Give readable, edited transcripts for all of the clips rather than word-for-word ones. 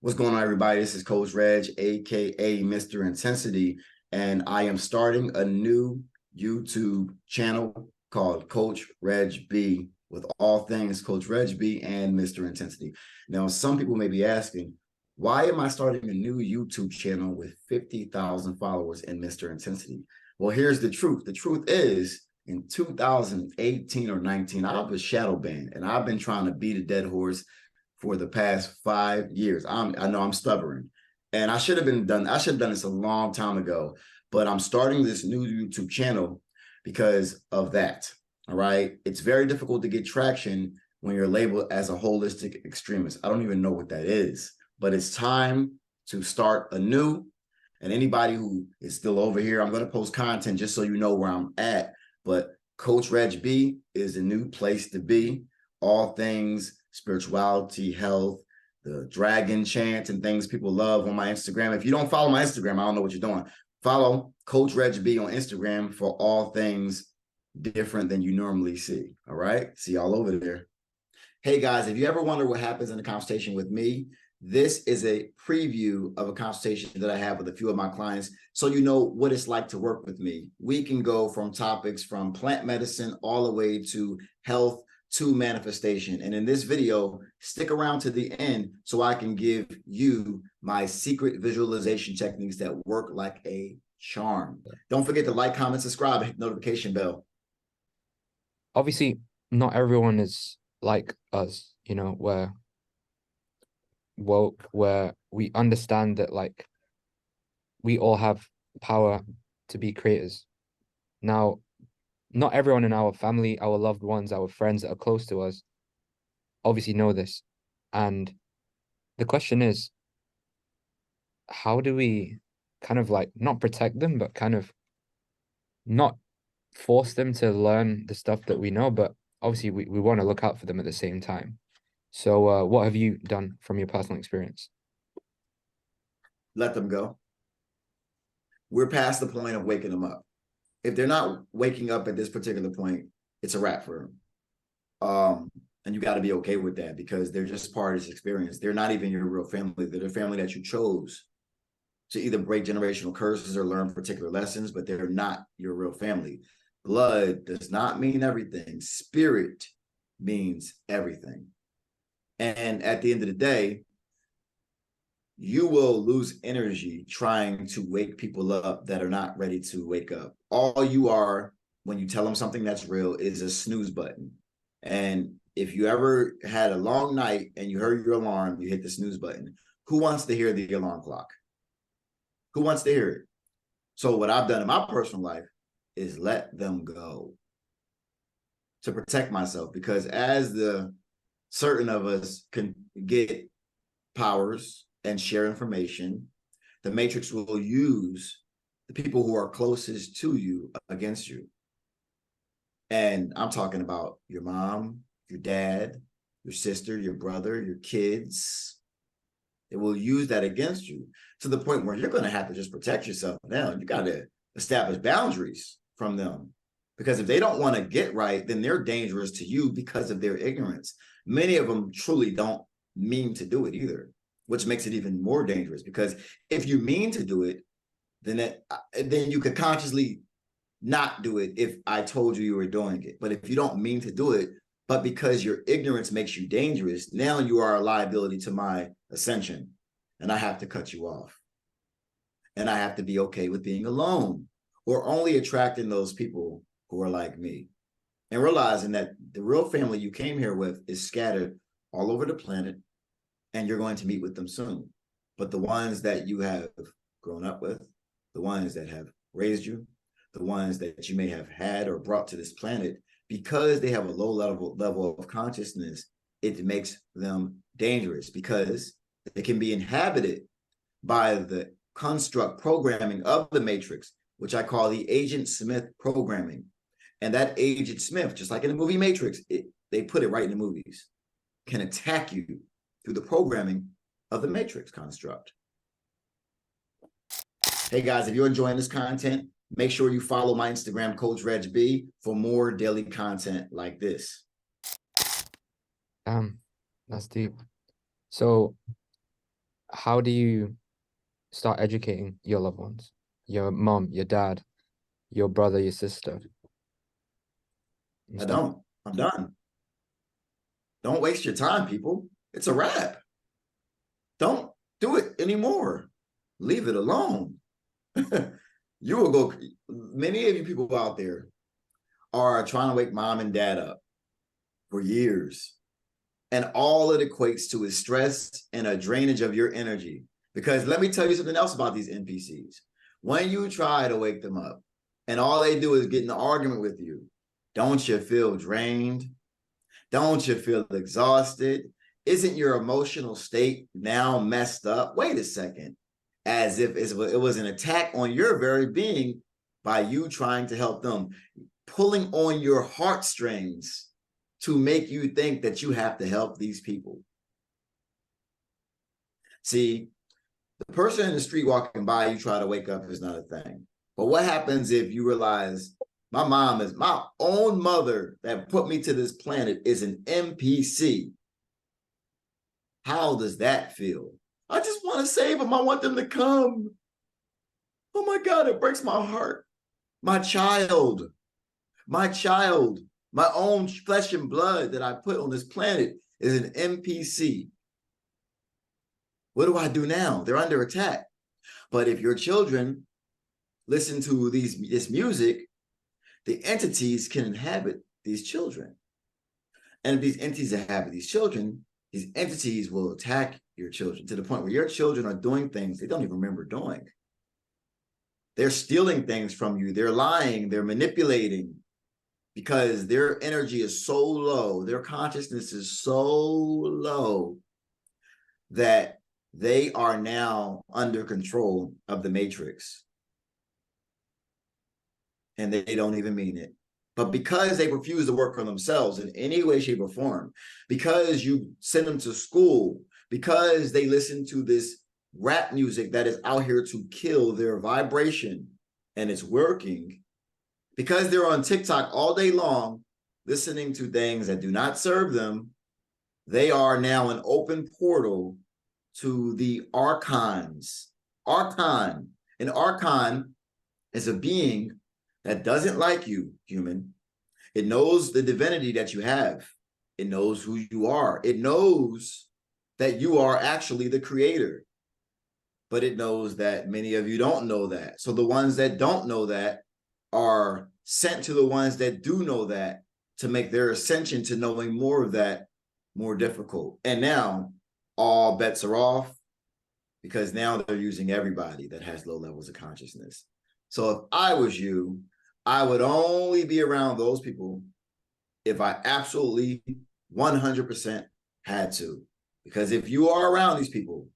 What's going on, everybody? This is Coach Reg, aka Mr. Intensity, and I am starting a new YouTube channel called Coach Reg B, with all things Coach Reg B and Mr. Intensity. Now, some people may be asking, why am I starting a new YouTube channel with 50,000 followers in Mr. Intensity? Well, here's the truth. The truth is, in 2018 or 19, I was shadow banned, and I've been trying to beat a dead horse for the past 5 years. I know I'm stubborn, and I should have done this a long time ago, but I'm starting this new YouTube channel because of that. All right. It's very difficult to get traction when you're labeled as a holistic extremist. I don't even know what that is, but it's time to start anew. And anybody who is still over here, I'm going to post content just so you know where I'm at. But Coach Reg B is the new place to be. All things spirituality, health, the dragon chant, and things people love on my Instagram. If you don't follow my Instagram, I don't know what you're doing. Follow Coach Reg B on Instagram for all things different than you normally see. All right. See y'all over there. Hey guys, if you ever wonder what happens in a consultation with me, this is a preview of a consultation that I have with a few of my clients, so you know what it's like to work with me. We can go from topics from plant medicine all the way to health to manifestation. And in this video, stick around to the end so I can give you my secret visualization techniques that work like a charm. Don't forget to like, comment, subscribe, hit the notification bell. Obviously, not everyone is like us, you know, we're woke, where we understand that like we all have power to be creators. Now, not everyone in our family, our loved ones, our friends that are close to us obviously know this. And the question is, how do we kind of like not protect them, but kind of not force them to learn the stuff that we know, but obviously we want to look out for them at the same time. So what have you done from your personal experience? Let them go. We're past the point of waking them up. If they're not waking up at this particular point, it's a wrap for them. And you got to be okay with that, because they're just part of this experience. They're not even your real family. They're the family that you chose to either break generational curses or learn particular lessons, but they're not your real family. Blood does not mean everything. Spirit means everything. And at the end of the day, you will lose energy trying to wake people up that are not ready to wake up. All you are, when you tell them something that's real, is a snooze button. And if you ever had a long night and you heard your alarm, you hit the snooze button. Who wants to hear the alarm clock? Who wants to hear it? So what I've done in my personal life is let them go to protect myself, because as the certain of us can get powers and share information, the matrix will use the people who are closest to you against you. And I'm talking about your mom, your dad, your sister, your brother, your kids. It will use that against you to the point where you're going to have to just protect yourself now. You got to establish boundaries from them, because if they don't want to get right, then they're dangerous to you because of their ignorance. Many of them truly don't mean to do it either, which makes it even more dangerous, because if you mean to do it, then you could consciously not do it if I told you were doing it. But if you don't mean to do it, but because your ignorance makes you dangerous, now you are a liability to my ascension, and I have to cut you off. And I have to be okay with being alone, or only attracting those people who are like me, and realizing that the real family you came here with is scattered all over the planet, and you're going to meet with them soon. But the ones that you have grown up with, the ones that have raised you, the ones that you may have had or brought to this planet, because they have a low level of consciousness, it makes them dangerous, because they can be inhabited by the construct programming of the matrix, which I call the Agent Smith programming. And that Agent Smith, just like in the movie Matrix, they put it right in the movies, can attack you through the programming of the matrix construct. Hey guys, if you're enjoying this content, make sure you follow my Instagram, Coach Reg B, for more daily content like this. That's deep. So how do you start educating your loved ones, your mom, your dad, your brother, your sister, and I stuff? don't. I'm done. Don't waste your time, people. It's a wrap. Don't do it anymore. Leave it alone. You will go. Many of you people out there are trying to wake mom and dad up for years. And all it equates to is stress and a drainage of your energy. Because let me tell you something else about these NPCs. When you try to wake them up and all they do is get in an argument with you, don't you feel drained? Don't you feel exhausted? Isn't your emotional state now messed up? Wait a second. As if it was an attack on your very being by you trying to help them, pulling on your heartstrings to make you think that you have to help these people. See, the person in the street walking by you try to wake up is not a thing. But what happens if you realize my mom is my own mother that put me to this planet is an NPC? How does that feel? I just want to save them. I want them to come. Oh my God, it breaks my heart. My child, my own flesh and blood that I put on this planet is an NPC. What do I do now? They're under attack. But if your children listen to this music, the entities can inhabit these children. And if these entities inhabit these children, these entities will attack your children to the point where your children are doing things they don't even remember doing. They're stealing things from you. They're lying. They're manipulating because their energy is so low. Their consciousness is so low that they are now under control of the matrix. And they don't even mean it. But because they refuse to work on themselves in any way, shape, or form, because you send them to school, because they listen to this rap music that is out here to kill their vibration and it's working, because they're on TikTok all day long, listening to things that do not serve them, they are now an open portal to the archons. Archon. An archon is a being that doesn't like you, human. It knows the divinity that you have. It knows who you are. It knows that you are actually the creator. But it knows that many of you don't know that. So the ones that don't know that are sent to the ones that do know that to make their ascension to knowing more of that more difficult. And now all bets are off because now they're using everybody that has low levels of consciousness. So if I was you, I would only be around those people if I absolutely 100% had to. Because if you are around these people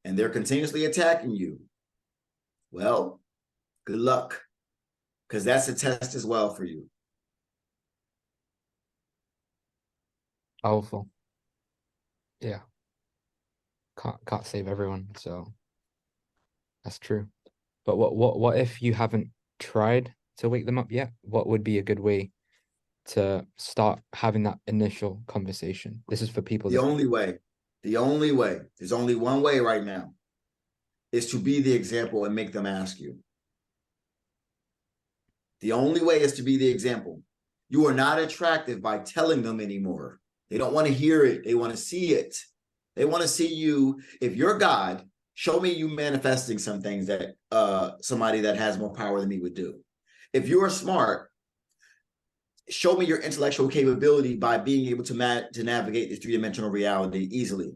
and they're continuously attacking you, well, good luck. Because that's a test as well for you. Powerful. Yeah. Can't save everyone, so that's true. But what if you haven't tried to wake them up yet? What would be a good way to start having that initial conversation? This is for people The that only way, there's only one way right now, is to be the example and make them ask you. The only way is to be the example. You are not attractive by telling them anymore. They don't want to hear it. They want to see it. They want to see you. If you're God, show me you manifesting some things that somebody that has more power than me would do. If you're smart, show me your intellectual capability by being able to navigate this three-dimensional reality easily.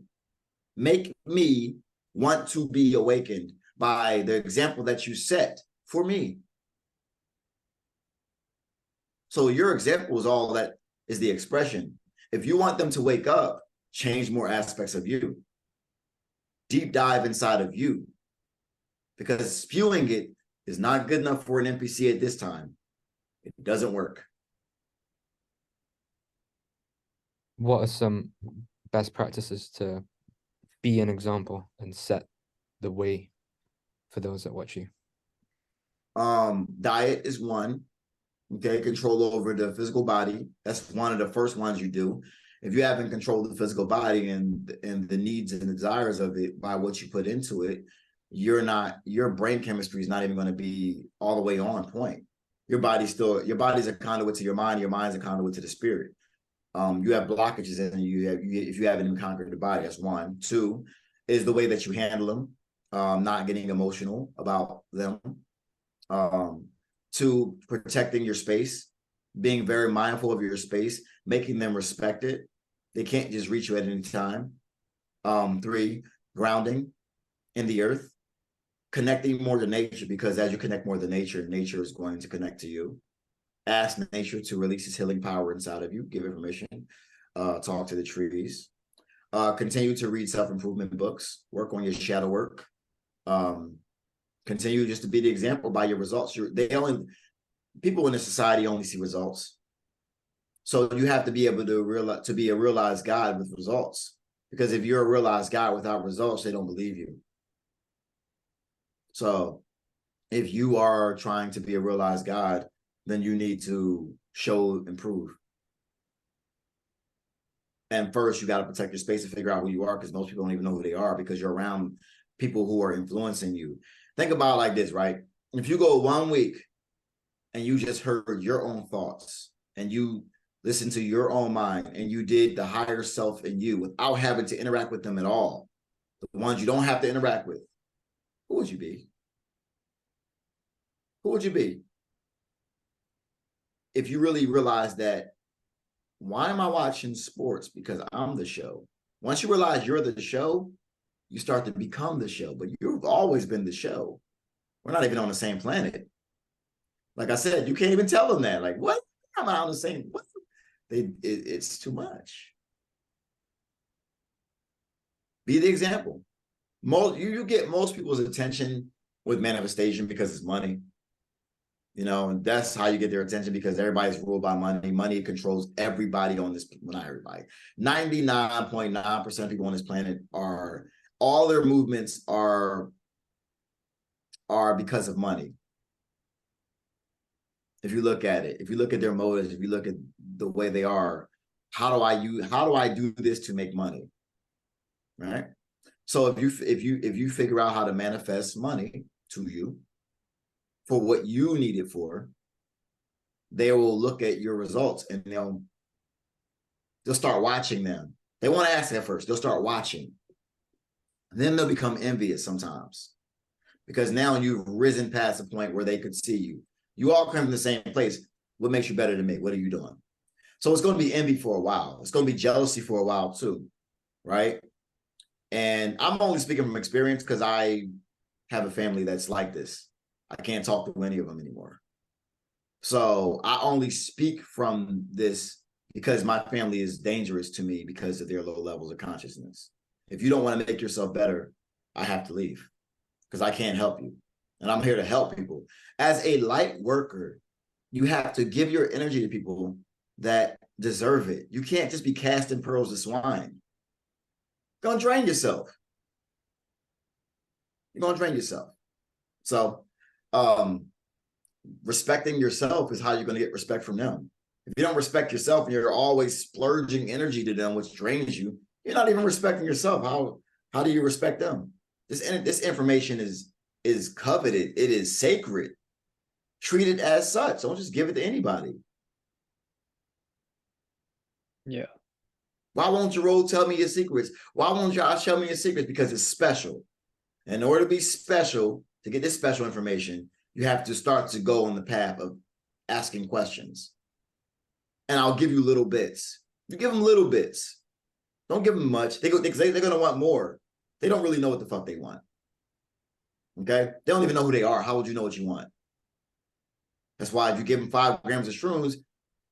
Make me want to be awakened by the example that you set for me. So your example is all that is the expression. If you want them to wake up, change more aspects of you. Deep dive inside of you. Because spewing it is not good enough for an NPC at this time. It doesn't work. what are some best practices to be an example and set the way for those that watch you? Diet is one. Okay, control over the physical body. That's one of the first ones you do. If you haven't controlled the physical body and the needs and the desires of it by what you put into it, your brain chemistry is not even going to be all the way on point. Your body's a conduit to your mind. Your mind's a conduit to the spirit. You have blockages and if you haven't even conquered the body, that's one. Two is the way that you handle them, not getting emotional about them. Two, protecting your space, being very mindful of your space, making them respect it. They can't just reach you at any time. Three, grounding in the earth, connecting more to nature, because as you connect more to nature, nature is going to connect to you. Ask nature to release its healing power inside of you. Give it permission. Talk to the trees. Continue to read self-improvement books. Work on your shadow work. Continue just to be the example by your results. People in the society only see results. So you have to be able to be a realized God with results. Because if you're a realized God without results, they don't believe you. So if you are trying to be a realized God, then you need to improve. And first, you got to protect your space and figure out who you are, because most people don't even know who they are because you're around people who are influencing you. Think about it like this, right? If you go 1 week and you just heard your own thoughts and you listened to your own mind and you did the higher self in you without having to interact with them at all, the ones you don't have to interact with, who would you be? Who would you be? If you really realize that, why am I watching sports? Because I'm the show. Once you realize you're the show, you start to become the show, but you've always been the show. We're not even on the same planet. Like I said, you can't even tell them that. Like, what? I'm not on the same. What? It's too much. Be the example. You get most people's attention with manifestation because it's money. And that's how you get their attention, because everybody's ruled by money. Money controls everybody on this, well, not everybody. 99.9% of people on this planet all their movements are because of money. If you look at it, if you look at their motives, if you look at the way they are, how do I do this to make money? Right? So if you figure out how to manifest money to you for what you need it for, they will look at your results and they'll start watching them. They won't ask at first. They'll start watching. Then they'll become envious sometimes, because now you've risen past the point where they could see you. You all come from the same place. What makes you better than me? What are you doing? So it's going to be envy for a while. It's going to be jealousy for a while too, right? And I'm only speaking from experience because I have a family that's like this. I can't talk to any of them anymore. So I only speak from this because my family is dangerous to me because of their low levels of consciousness. If you don't want to make yourself better, I have to leave because I can't help you. And I'm here to help people. As a light worker, you have to give your energy to people that deserve it. You can't just be casting pearls to swine. You're going to drain yourself. You're going to drain yourself. So respecting yourself is how you're going to get respect from them. If you don't respect yourself and you're always splurging energy to them, which drains you, you're not even respecting yourself. How do you respect them? This information is coveted. It is sacred. Treat it as such. Don't just give it to anybody. Yeah. Why won't your role tell me your secrets? Why won't y'all show me your secrets? Because it's special. In order to be special, to get this special information, you have to start to go on the path of asking questions. And I'll give you little bits. You give them little bits. Don't give them much. They're going to want more. They don't really know what the fuck they want. Okay? They don't even know who they are. How would you know what you want? That's why if you give them 5 grams of shrooms,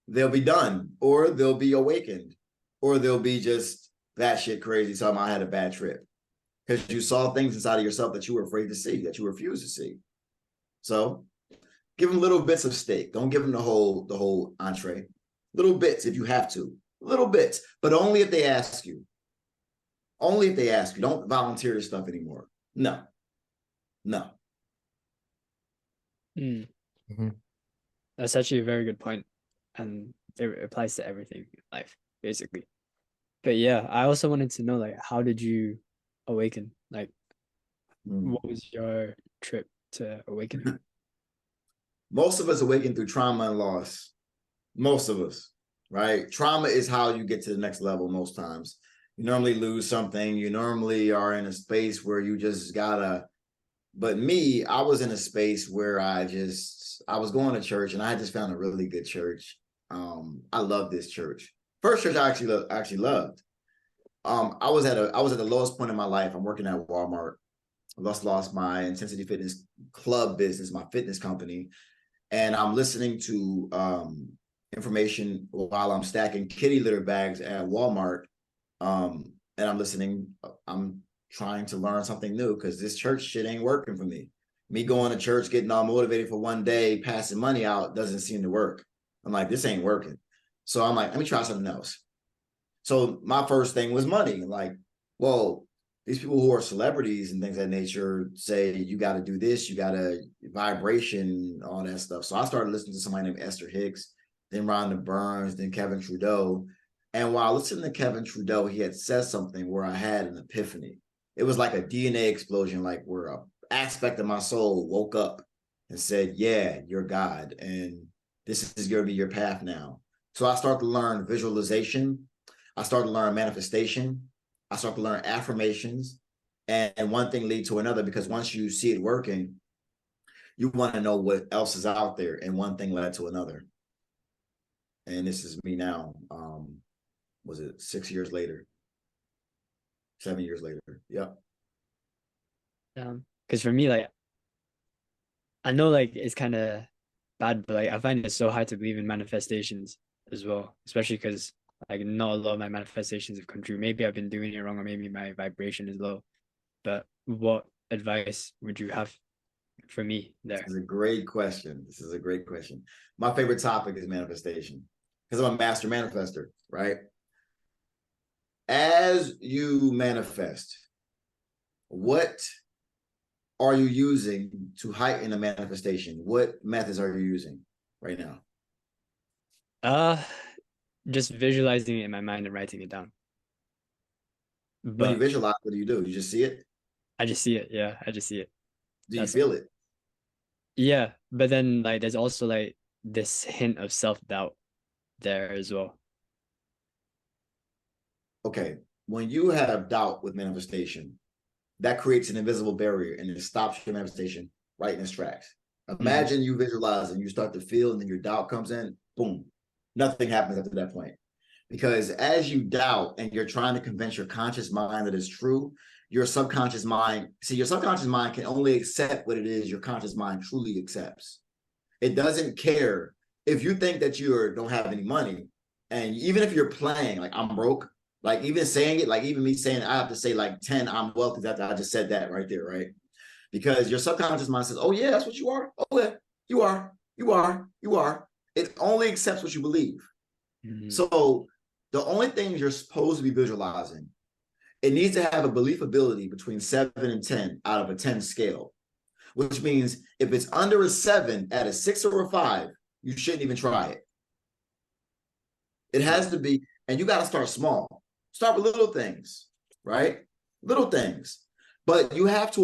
they'll be done, or they'll be awakened, or they'll be just that shit crazy. Somehow I had a bad trip because you saw things inside of yourself that you were afraid to see, that you refused to see. So give them little bits of steak. Don't give them the whole entree. Little bits if you have to. Little bits, but only if they ask you. Only if they ask you. Don't volunteer your stuff anymore. No. Mm-hmm. That's actually a very good point, and it applies to everything in life, basically. But yeah, I also wanted to know, like, how did you awaken? Like, Mm. what was your trip to awakening? Most of us awaken through trauma and loss. Most of us, right? Trauma is how you get to the next level most times. You normally lose something. You normally are in a space where you just gotta. But me, I was in a space where I was going to church, and I just found a really good church. I love this church. First church I actually loved. I was at the lowest point in my life. I'm working at Walmart. I lost my intensity fitness club business, my fitness company, and I'm listening to information while I'm stacking kitty litter bags at Walmart. And I'm trying to learn something new because this church shit ain't working for me. Me going to church, getting all motivated for one day, passing money out doesn't seem to work. I'm like, this ain't working. So I'm like, let me try something else. So my first thing was money. Like, well, these people who are celebrities and things of that nature say you got to do this, you got to vibration, all that stuff. So I started listening to somebody named Esther Hicks, then Rhonda Burns, then Kevin Trudeau. And while listening to Kevin Trudeau, he had said something where I had an epiphany. It was like a DNA explosion, like where an aspect of my soul woke up and said, yeah, you're God. And this is going to be your path now. So I started to learn visualization. I started to learn manifestation. I started to learn affirmations. And one thing lead to another, because once you see it working, you want to know what else is out there. And one thing led to another. And this is me now. Was it 6 years later? 7 years later. Yep. Because for me, like, I know like it's kind of bad, but like I find it so hard to believe in manifestations as well, especially because like not a lot of my manifestations have come true. Maybe I've been doing it wrong, or maybe my vibration is low. But what advice would you have for me there? This is a great question. This is a great question. My favorite topic is manifestation because I'm a master manifester, right? As you manifest, what are you using to heighten a manifestation? What methods are you using right now? Uh, just visualizing it in my mind and writing it down. When you But visualize, what do? You just see it? I just see it. Yeah, I just see it. Do you That's feel it? yeah. But then like there's also like this hint of self-doubt there as well. Okay. When you have doubt with manifestation, that creates an invisible barrier and it stops your manifestation right in its tracks. Mhm. Imagine you visualize and you start to feel, and then your doubt comes in, boom, nothing happens after that point. Because as you doubt and you're trying to convince your conscious mind that it's true, your subconscious mind, your subconscious mind can only accept what it is your conscious mind truly accepts. It doesn't care if you think that you don't have any money, and even if you're playing like I'm broke, like even saying it, like even me saying I have to say like 10 I'm wealthy after I just said that right there, right? Because your subconscious mind says, oh yeah, that's what you are. Oh yeah, you are, you are, you are. It only accepts what you believe. Mhm. So the only things you're supposed to be visualizing, it needs to have a belief ability between 7 and 10 out of a 10 scale, which means if it's under a 7 at a 6 or a 5, you shouldn't even try it. It has to be, and you got to start small. Start with little things, right? Little things. But you have to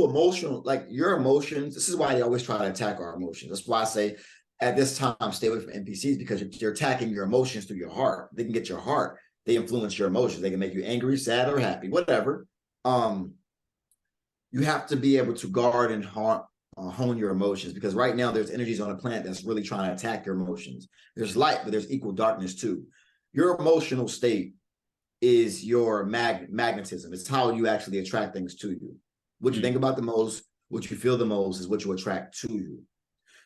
like your emotions. This is why they always try to attack our emotions. That's why I say at this time, stay away from NPCs, because you're attacking your emotions through your heart. They can get your heart. They influence your emotions. They can make you angry, sad, or happy, whatever. You have to be able to guard and hone your emotions, because right now there's energies on the planet that's really trying to attack your emotions. There's light, but there's equal darkness too. Your emotional state is your magnetism. It's how you actually attract things to you. What you think about the most, what you feel the most is what you attract to you.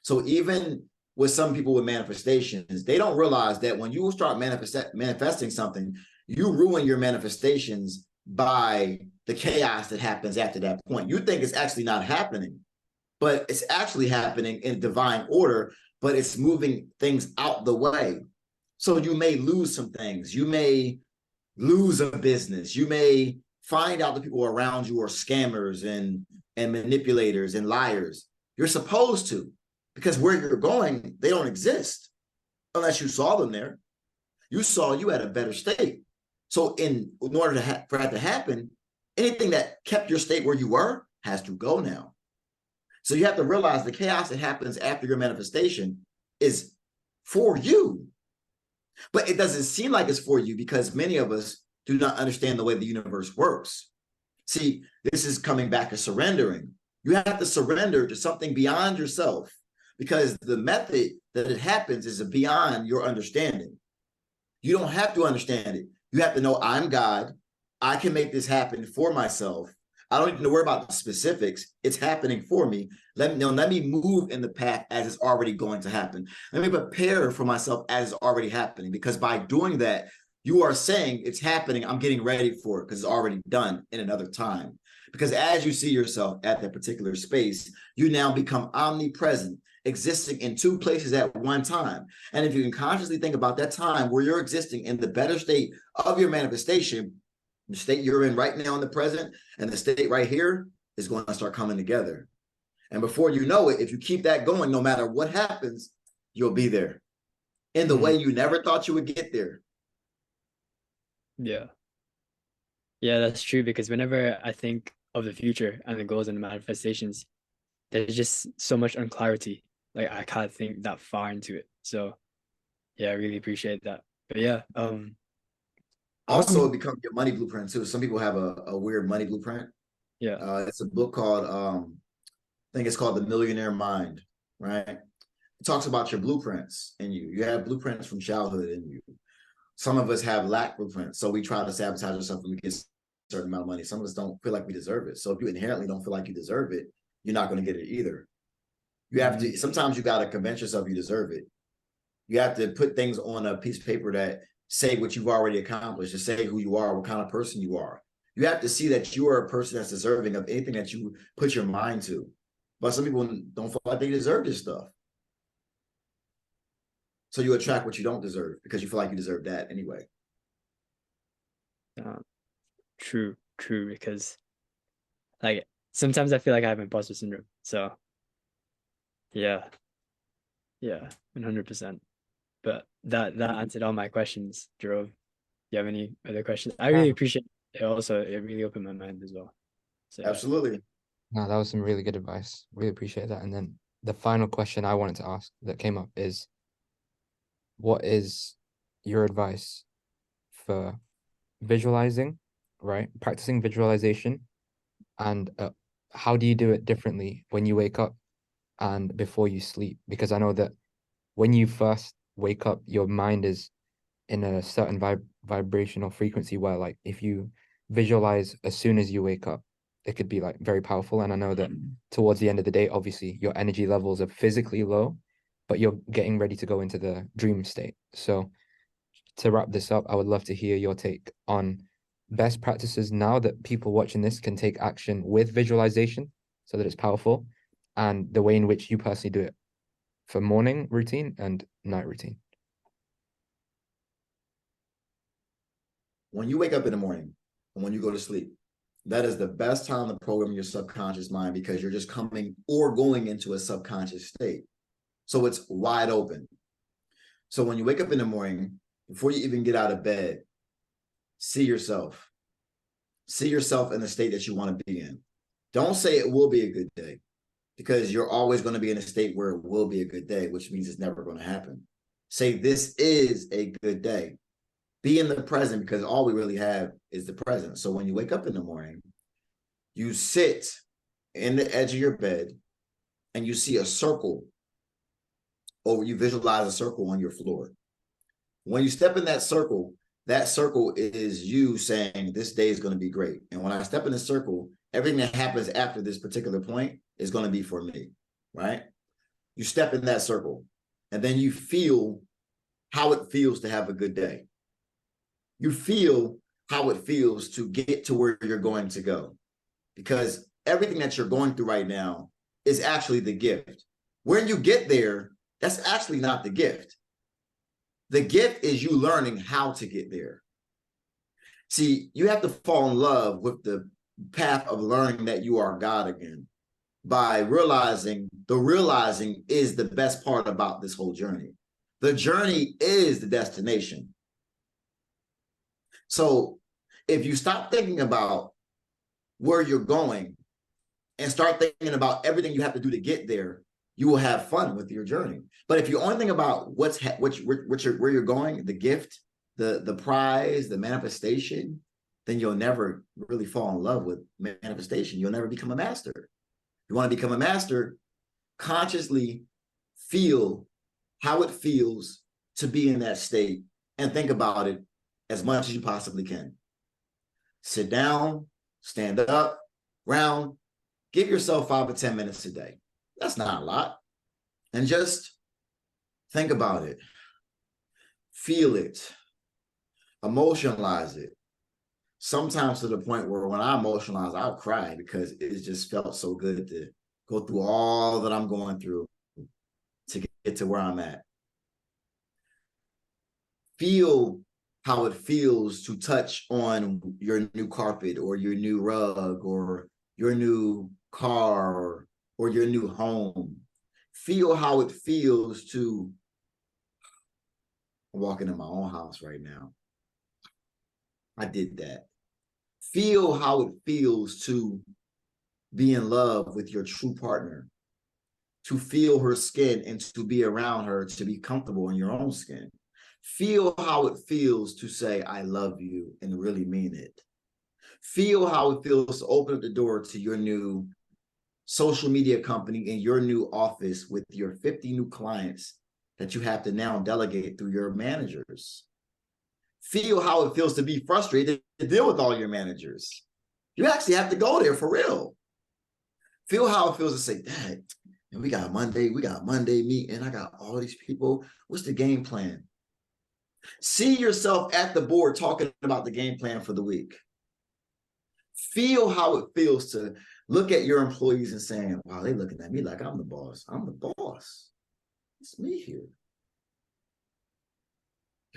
So even with some people with manifestations, they don't realize that when you start manifesting something, you ruin your manifestations by the chaos that happens after that point. You think it's actually not happening, but it's actually happening in divine order, but it's moving things out the way. So you may lose some things. You may lose a business. You may find out the people around you are scammers and manipulators and liars. You're supposed to, because where you're going, they don't exist unless you saw them there. You saw you at a better state. So in order for that to happen, anything that kept your state where you were has to go now. So you have to realize the chaos that happens after your manifestation is for you. But it doesn't seem like it's for you because many of us do not understand the way the universe works. See, this is coming back to surrendering. You have to surrender to something beyond yourself because the method that it happens is beyond your understanding. You don't have to understand it. You have to know I'm God. I can make this happen for myself. I don't need to worry about the specifics. It's happening for me. Let me move in the path as it's already going to happen. Let me prepare for myself as it's already happening, because by doing that, you are saying it's happening. I'm getting ready for it because it's already done in another time. Because as you see yourself at that particular space, you now become omnipresent, existing in two places at one time. And if you can consciously think about that time where you're existing in the better state of your manifestation, the state you're in right now in the present and the state right here is going to start coming together. And before you know it, if you keep that going, no matter what happens, you'll be there in the way you never thought you would get there. Yeah. Yeah, that's true. Because whenever I think of the future and the goals and the manifestations, there's just so much unclarity. Like I can't think that far into it. So yeah, I really appreciate that. But yeah, Also, it becomes your money blueprint too. Some people have a weird money blueprint. yeah. It's a book called, I think it's called The Millionaire Mind, right? It talks about your blueprints in you. You have blueprints from childhood in you. Some of us have lack blueprints. So we try to sabotage ourselves when we get a certain amount of money. Some of us don't feel like we deserve it. So if you inherently don't feel like you deserve it, you're not going to get it either. You have to, sometimes you got to convince yourself you deserve it. You have to put things on a piece of paper that say what you've already accomplished, to say who you are, what kind of person you are. You have to see that you are a person that's deserving of anything that you put your mind to. But some people don't feel like they deserve this stuff. So you attract what you don't deserve because you feel like you deserve that anyway. True, because like sometimes I feel like I have imposter syndrome. So yeah, 100%. But that answered all my questions, Jerome. Do you have any other questions? I really appreciate it. Also, it really opened my mind as well. So yeah. Absolutely. No, that was some really good advice. Really appreciate that. And then the final question I wanted to ask that came up is, what is your advice for visualizing, right? Practicing visualization, and how do you do it differently when you wake up and before you sleep? Because I know that when you first wake up, your mind is in a certain vibrational frequency where, like, if you visualize as soon as you wake up, it could be like very powerful. And I know that towards the end of the day, obviously your energy levels are physically low, but you're getting ready to go into the dream state. So to wrap this up, I would love to hear your take on best practices now that people watching this can take action with visualization so that it's powerful, and the way in which you personally do it for morning routine and night routine. When you wake up in the morning and when you go to sleep, that is the best time to program your subconscious mind, because you're just coming or going into a subconscious state. So it's wide open. So when you wake up in the morning, before you even get out of bed, see yourself. See yourself in the state that you want to be in. Don't say it will be a good day, because you're always going to be in a state where it will be a good day, which means it's never going to happen. Say this is a good day. Be in the present, because all we really have is the present. So when you wake up in the morning, you sit in the edge of your bed and you see a circle, or you visualize a circle on your floor. When you step in that circle is you saying this day is going to be great. And when I step in the circle, everything that happens after this particular point is going to be for me, right? You step in that circle and then you feel how it feels to have a good day. You feel how it feels to get to where you're going to go, because everything that you're going through right now is actually the gift. When you get there, that's actually not the gift. The gift is you learning how to get there. See, you have to fall in love with the path of learning that you are God again, by realizing is the best part about this whole journey. The journey is the destination. So if you stop thinking about where you're going and start thinking about everything you have to do to get there, you will have fun with your journey. But if you only think about where you're going, the gift, the prize, the manifestation, then you'll never really fall in love with manifestation. You'll never become a master. You want to become a master, consciously feel how it feels to be in that state and think about it as much as you possibly can. Sit down, stand up, round, give yourself 5 or 10 minutes a day. That's not a lot. And just think about it, feel it, emotionalize it. Sometimes to the point where when I emotionalize, I'll cry because it just felt so good to go through all that I'm going through to get to where I'm at. Feel how it feels to touch on your new carpet or your new rug or your new car or your new home. Feel how it feels to walk into my own house right now. I did that. Feel how it feels to be in love with your true partner, to feel her skin and to be around her, to be comfortable in your own skin. Feel how it feels to say, I love you, and really mean it. Feel how it feels to open up the door to your new social media company and your new office with your 50 new clients that you have to now delegate through your managers. Feel how it feels to be frustrated to deal with all your managers. You actually have to go there for real. Feel how it feels to say, Dad, and we got Monday meeting. I got all these people. What's the game plan? See yourself at the board talking about the game plan for the week. Feel how it feels to look at your employees and saying, wow, they're looking at me like I'm the boss. I'm the boss. It's me here.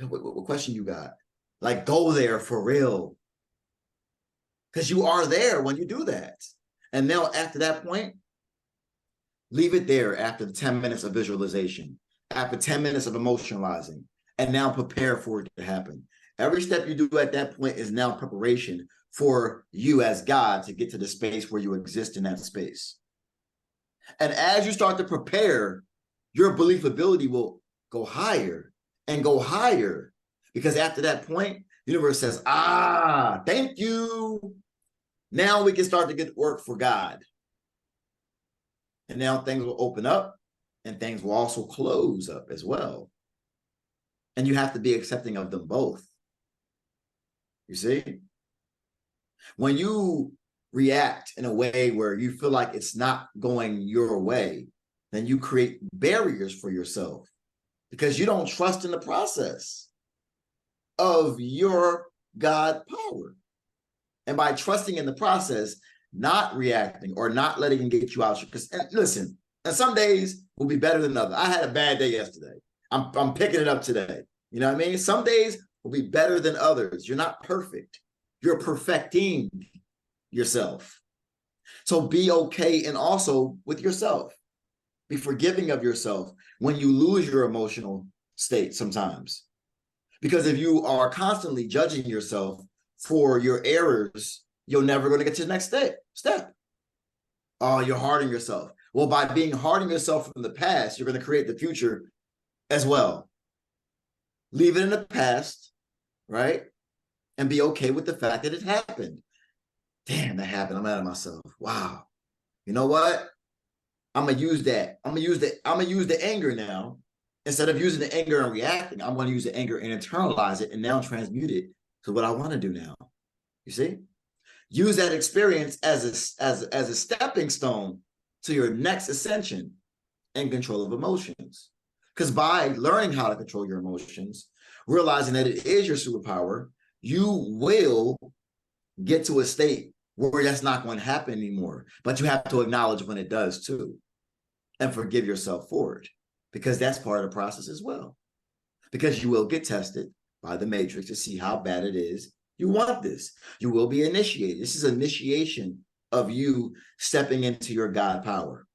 What question you got? Like, go there for real. Because you are there when you do that. And now after that point, leave it there after the 10 minutes of visualization, after 10 minutes of emotionalizing, and now prepare for it to happen. Every step you do at that point is now preparation for you as God to get to the space where you exist in that space. And as you start to prepare, your believability will go higher and go higher. Because after that point, the universe says, thank you. Now we can start to get work for God. And now things will open up and things will also close up as well. And you have to be accepting of them both. You see? When you react in a way where you feel like it's not going your way, then you create barriers for yourself because you don't trust in the process of your God power. And by trusting in the process, not reacting or not letting it get you out. Because listen, and some days will be better than others. I had a bad day yesterday. I'm picking it up today. You know what I mean? Some days will be better than others. You're not perfect. You're perfecting yourself. So be okay and also with yourself. Be forgiving of yourself when you lose your emotional state sometimes. Because if you are constantly judging yourself for your errors, you're never going to get to the next step. Oh, you're hard on yourself. Well, by being hard on yourself from the past, you're going to create the future as well. Leave it in the past, right? And be okay with the fact that it happened. Damn, that happened. I'm mad at myself. Wow. You know what? I'm gonna use that. I'm gonna use the anger now. Instead of using the anger and reacting, I'm gonna use the anger and internalize it and now transmute it to what I want to do now. You see? Use that experience as a stepping stone to your next ascension and control of emotions. Because by learning how to control your emotions, realizing that it is your superpower, you will get to a state where that's not going to happen anymore. But you have to acknowledge when it does too, and forgive yourself for it, because that's part of the process as well. Because you will get tested by the matrix to see how bad it is. You want this. You will be initiated. This is initiation of you stepping into your God power.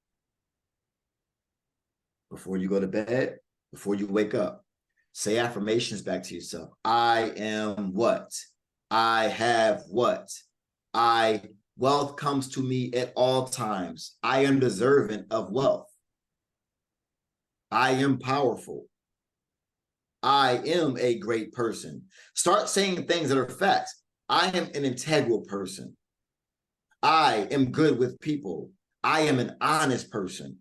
Before you go to bed, before you wake up, say affirmations back to yourself. I am what? I have what? Wealth comes to me at all times. I am deserving of wealth. I am powerful. I am a great person. Start saying things that are facts. I am an integral person. I am good with people. I am an honest person.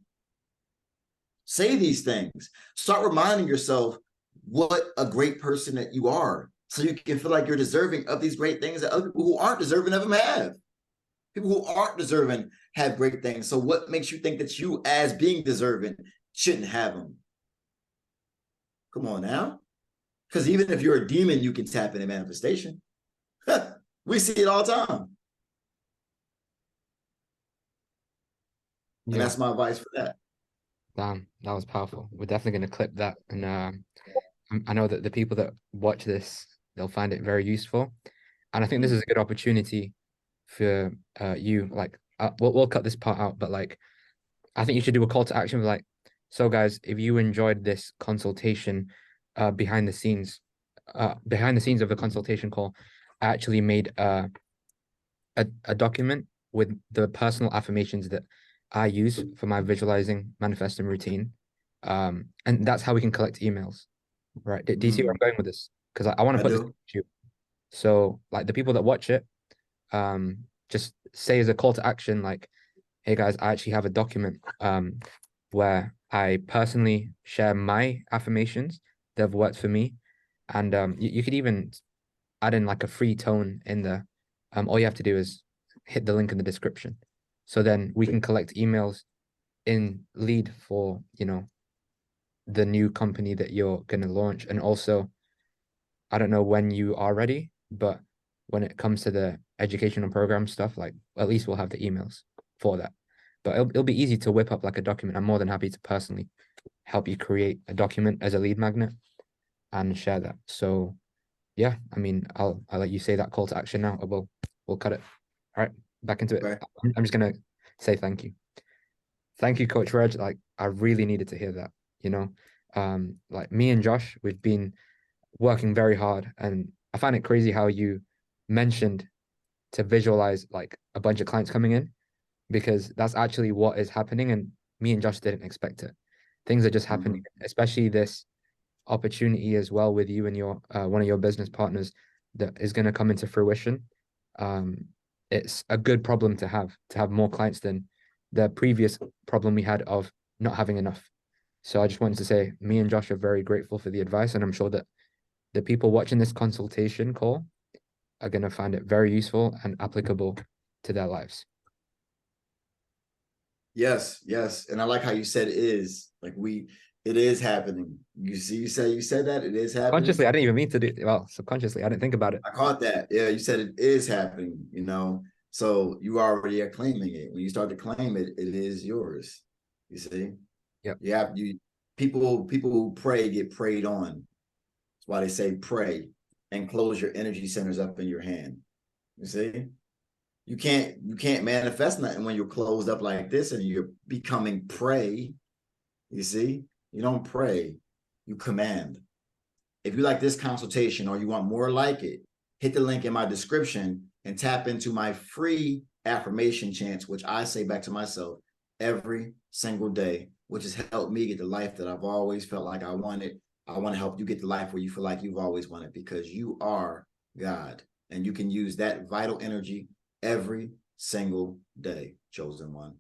Say these things. Start reminding yourself what a great person that you are, so you can feel like you're deserving of these great things that other people who aren't deserving of them have. People who aren't deserving have great things. So what makes you think that you, as being deserving, shouldn't have them? Come on now. Because even if you're a demon, you can tap into manifestation. We see it all the time. And that's my advice for that. Damn, that was powerful. We're definitely going to clip that. And I know that the people that watch this, they'll find it very useful. And I think this is a good opportunity for you. Like, we'll cut this part out, but like, I think you should do a call to action with like, so guys, if you enjoyed this consultation, behind the scenes of the consultation call, I actually made a document with the personal affirmations that I use for my visualizing, manifesting routine. And that's how we can collect emails, right? Do you see where I'm going with this? Because I want to put this on YouTube. So like the people that watch it, just say as a call to action, like, hey guys, I actually have a document where I personally share my affirmations that have worked for me. And you could even add in like a free tone in there. All you have to do is hit the link in the description. So then we can collect emails in lead for, you know, the new company that you're going to launch. And also, I don't know when you are ready, but when it comes to the educational program stuff, like at least we'll have the emails for that. But it'll be easy to whip up like a document. I'm more than happy to personally help you create a document as a lead magnet and share that. So yeah, I mean, I'll let you say that call to action now. We'll cut it. All right, back into it. Okay. I'm just gonna say thank you. Thank you, Coach Reg. Like I really needed to hear that, you know. Like me and Josh, we've been working very hard, and I find it crazy how you mentioned to visualize like a bunch of clients coming in, because that's actually what is happening, and me and Josh didn't expect it. Things are just happening, especially this opportunity as well with you and your one of your business partners that is going to come into fruition. It's a good problem to have more clients than the previous problem we had of not having enough. So I just wanted to say me and Josh are very grateful for the advice, and I'm sure that the people watching this consultation call are going to find it very useful and applicable to their lives. Yes, yes. And I like how you said it is. Like it is happening. You see, you said that it is happening. Consciously, I didn't even mean to do it. Well, subconsciously, I didn't think about it. I caught that. Yeah, you said it is happening, you know. So you already are claiming it. When you start to claim it, it is yours. You see? Yep. People who pray get prayed on. That's why they say pray and close your energy centers up in your hand. You see? You can't manifest nothing when you're closed up like this and you're becoming prey. You see? You don't pray, you command. If you like this consultation or you want more like it, hit the link in my description and tap into my free affirmation chants, which I say back to myself every single day, which has helped me get the life that I've always felt like I wanted. I want to help you get the life where you feel like you've always wanted, because you are God and you can use that vital energy every single day, chosen one.